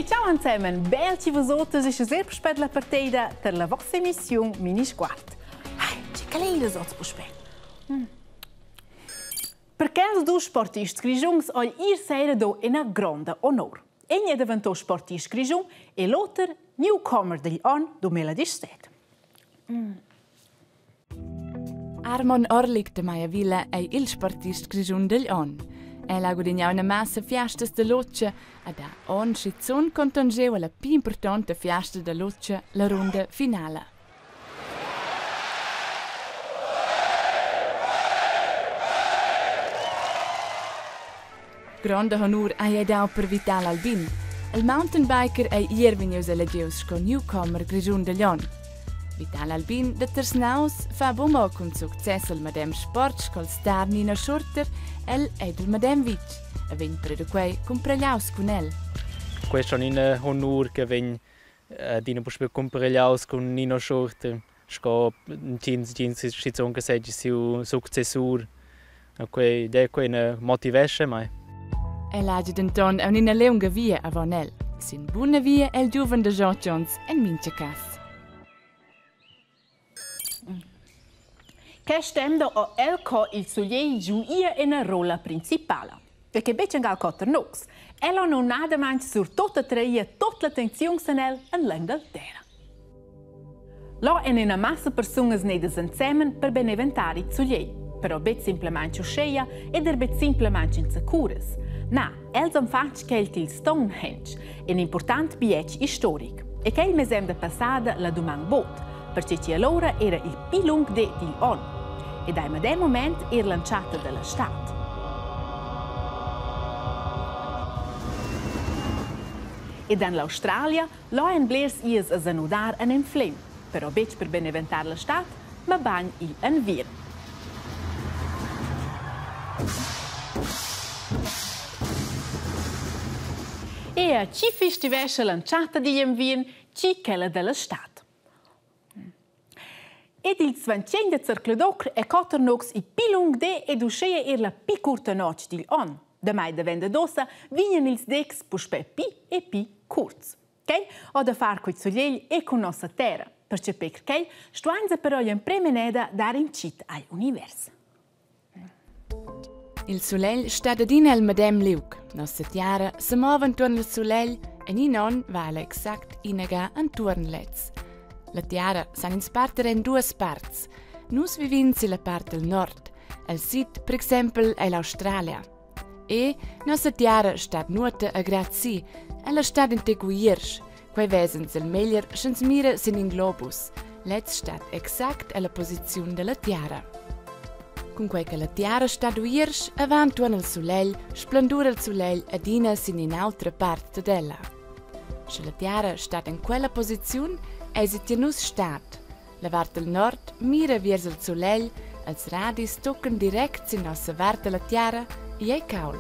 E ciao insieme, bel ci vosotes e ci sempre per la partita per la vostra emissione Mini Squart. C'è che lei le sots puspet. Perché els due sportisti grigiungs ho ir sera do in a grande onor. Egli è diventato sportista grigiung e l'altro newcomer degli anni 2017. Armon Orlik de Maiavilla è il sportista grigiung degli anni. Ella ha guadagnato una massa fiestas de Loccia e da ogni schizzone contangeva la più importante fiesta de Loccia, la ronda finale. Grande honor ha dato per Vital Albin. Il mountain biker è ieri venuto eleggiuto con newcomer grigiung degli anni. Vital Albin de Tersnaus fa buon con successo il Madem Sport col star Nina Schurter e il Madem Vic e venne per quei compregliaus con el. Questo è un onore che venne di compregliaus con Nina Schurter. Sco jeans schizzon che sei su successur. Quei è una motivation mai. El ha denton a una lunga via a Vanel. Sin buona via el giovane de Jean Jones en Minchecas. Che stendo o elco il sugliei giuia in una rolla principale. Perché becce gal cotter nox. Ella non nada manch sur tutta treia tutta l'attenzione senel en l'Inghilterra. Là in una massa persone nedes insieme per beneventare sugliei. Però bet simplemente usceia ed bet simplemente in securas. Na, els han fatto che il Stonehenge, un importante bietch storico. E che il mesem de passada la domang bot, perché allora era il più lungo del anno. E da quel momento era lanciata dalla Stadt. E dall'Australia, là in Blairs ies a zanudar an inflem, però bec per beneventare la Stadt, ma bagn il anvir. E a ci festivesce lanciata di anvir, ci quella della Stadt. Ed il svancien de Cercledocre è coternox i più lung de ed uscea la più curta noce di on. Da mai da vendedosa vignen ils dex puspe pi e pi curz. Che ho da far coi sogliegli e con nostra terra, perché che stuanza però in premeneda dare in cit ai univers. Il soleil sta da din el Madem Liuk. Nostra tiara se muove intorno al soleil e ni non vale exact inega intorno lez. La tiara san in spartere in due parts. Nus vivin si la parte del nord. El sit, per esempio, è l'Australia. E nostra tiara stat nuota a Grazi, ella stat in Teguirsch. Quei vesens il meglier schens mira sin in globus. Letz stat exact alla posizione della tiara. Con quei che la tiara stat uirsch, avant tuon il soleil, splendura il soleil adina sin in altra parte della. Se la tiara stat in quella posizione, Esitinus stat. La vart del nord mira verso il soleil, els radis toccano direct sin nostra vart della tiara e è caul.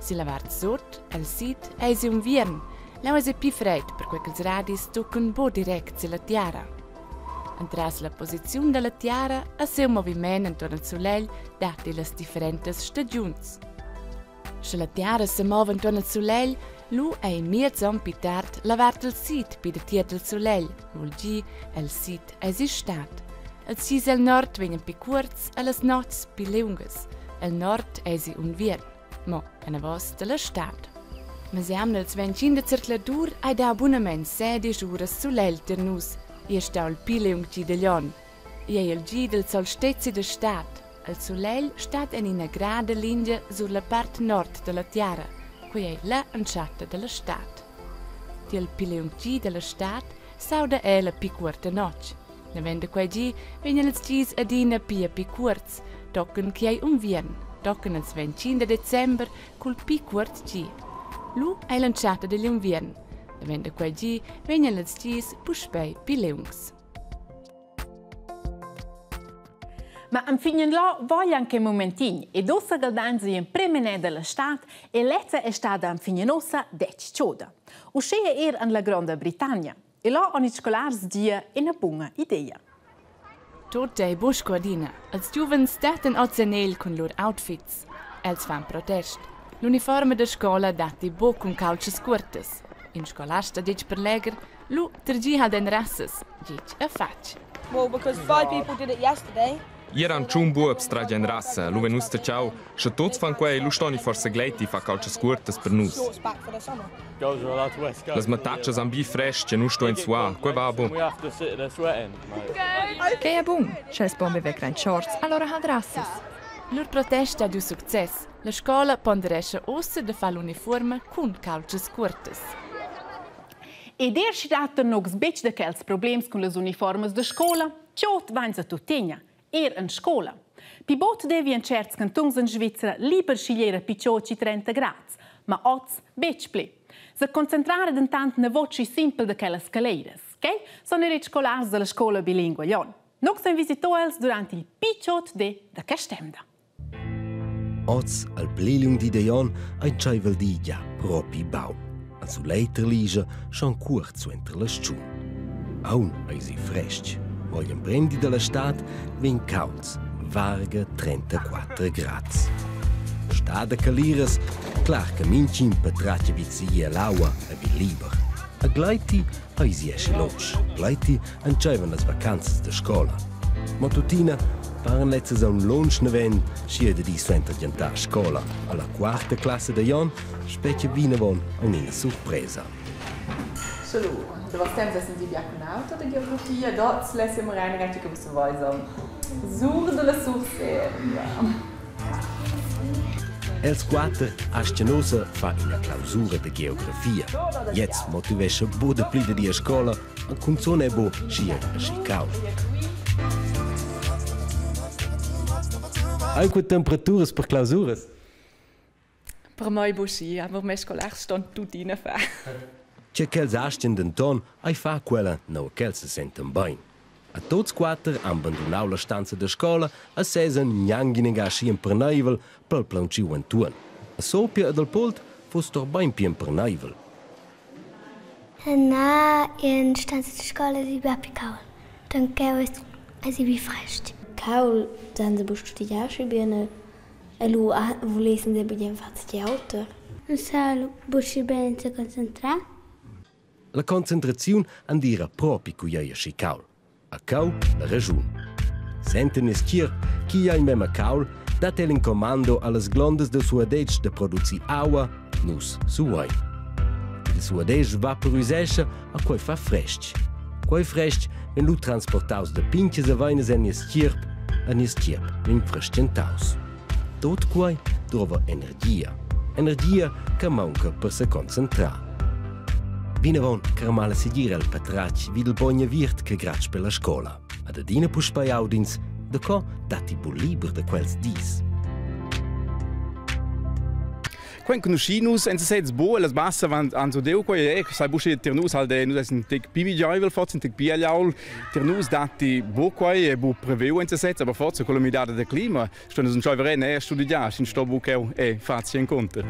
Si la vart sud, el sit, esi un viern, lau esi più fred per quei che els radis toccano bo direct sin la tiara. Entras la posizione della tiara, a seu movimento intorno al soleil dati le differenti stagioni. Se la tiara si muove intorno al soleil, lu è in miezzo più tard lavart il sit pi de tier del soleil, vuol gi el sit es stat. El sis el nord venien pi curz e las nots pi lungas. El nord esi un viern, mo ena vos de la stat. Ma siam nel svencin de circladur ai da abunament 16 uras soleil ter nus, e stau il pi lung gi de lion. E il gi del solstezi de stat. El soleil stat en una grada linea sulla parte nord della tiara, qui è la anciata della Stadt. Del pileunggi della Stadt sauda è la più corta noce. Ne vende quei gi vengono els gis adina più curz, toccano che è un vien, toccano il 25 dicembre col più curt gi. Lu è l'anciata degli un vien. Ne vende quei gi vengono els gis puspei pileungs. Ma in fine là voglio anche un momentino e dossa galdanzi in premenè della Stadt e lezza è stata in fine nossa dec cioda. Uscea in la Grande Britannia e là hanno i scolars dia una buona idea. Tot è busquadina. Als giovani staten ozzenel con loro outfits. Els fan protest. L'uniforme da scuola dati bo con calces curtes. In scolasta dic per leger, lu tergi ha den rasses, dic a fatg. Well, because 5 people did it yesterday. Ieran tschun buobs tra genrassa, lu venus te ciao, sche tots fan quei lu stoni forse gleiti fa calces curtes per nus. Shorts back for the summer. Goes all out west. Las matachas am bi fresh, che nu sto in sua, quei va bon. We have to sit there sweating, mate. Che è buon, c'è spombe ve gran shorts, allora ha rasses. Lur protesta du success. La scola ponderesce ossa de fa l'uniforme cun calces curtes. Ed si dato nogs bec de quels problems con le uniformes de scola, ciot vains a tutegna, in scola. Pi bot devi in certs cantons in Svizzera liber scegliere piccioci 30 grads, ma oz bec ple. Se concentrare d'intant ne voci simple de quelle scaleiras, che sono i scolars della scola bilingue Jon. Nogs han visitoels durante il picciot de Castemda. Oz al plelium di Dejon ein Scheivel di ja propi bau. Al su leiter liege schon kurz zu entre le stun. Aun ei si fresch. Voglien prendi della stat vin cauts, varga 34 grads. Stada calires, clar che mincin patrace vizia l'aua e vi liber. A gleiti ei si esce losch. Gleiti ancevan las vacanzas de scola. Matutina waren letztes un lunch neven, schiede di suenter gianta scola. Alla quarta classe de Jon, specie vinevon una sorpresa. Salut, du warst dann sind die Biaconauta der Geografia, dort lässt wir rein richtig auf so Weise. Sur de la source. Els quater ascenosa fa una clausura de geografia. Jetzt motivesce bude plide di scola, a cunzone bo schier a schicau. Hai quelle temperaturas per clausuras? Per moi bussi, aber mes scolars stand tutti in fa. C'è quels astien d'enton, ai fa quella no quel se senten bain. A tots quater abbandonau la stanza de scola a sesen gnanginega schi per neivel pel planciu entuan. A sopia ed al polt fos tor bain pien per neivel. Na, in stanza de scola si bapi caul. Dan keu es si bi frest. Caul, dan se bu studiar schi bene. E lu volesen de bidem fats di auto. Un sal busci ben se concentra. La concentrazione andira propi cuieia schi caul. A cau la ragiun. Senten es chier, chi ha in mema caul, dat el in comando a las glondas del suadeg de produzi aua, nus suai. Il suadeg vaporisesce a quei fa fresc. Quei fresc ven lu transportaus de pinches a veines en es chierp ven frescentaus. Tot quei trova energia. Energia che manca per se concentrar. Vinevon caramala seguire al patrac vid il bogna virt che grac per la scola. Ad adina puspai audins, da co dati bu liber de quels dis. Quando conoscinus, en se sets bo, las bassa van an so deu quei, sai busche ternus al de nus en tek pivigiavel fots en tek bialiaul, ternus dati bo quei e bu preveu en se sets, aber forza con la midada de clima, stonus un choiveren e studiar, sin sto bu queu e fazi en conter.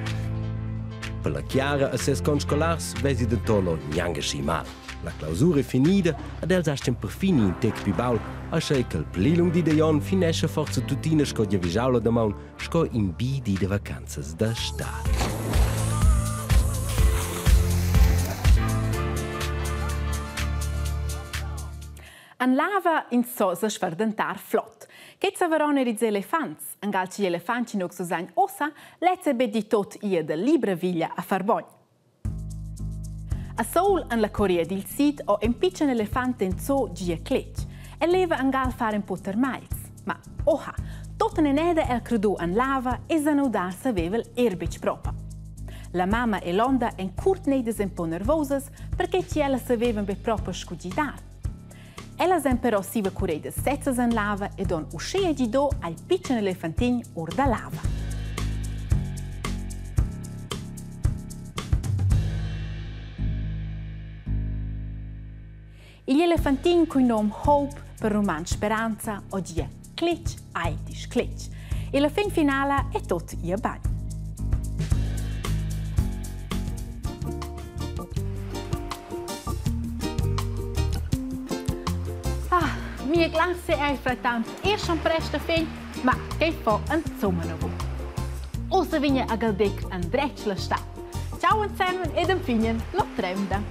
Per la chiara a ses conscolars vesi de tono niange schi mal. La clausura è finita ed els astem per fini in tec pibaul a schei che il plilung di Dejon finesce forza tutina sco di visaula da maun sco in bidi de vacanzas da stat. An lava in so se sverdentar flott. Che savarone riz elefants, an galci elefanti nog so sein ossa, lezze bedi tot ia de libra viglia a farbogn. A Seoul, an la Corea del Sud, ho un piccolo elefante in zoo gia cletch e leva an gal fare un po' termais. Ma, oha, tutta nenede el credu an lava e zanudar savevel erbic propa. La mamma e l'onda en curt nedes un po' nervosas perché ci ella savevan be propa scugidar. Ella sen però siva curedes sezzas an lava e don uscea di do al piccolo elefantin or da lava. Gli elefantin cui nom Hope per roman Speranza o dia Cletch, Aitisch Cletch. E la fin finale è tot ia bagn. Mia classe è frattanto schon presto fin, ma che fa un sommernovo. Ossa vigna a galdec an dretsch la stat. Ciao insieme ed infine lo tremda.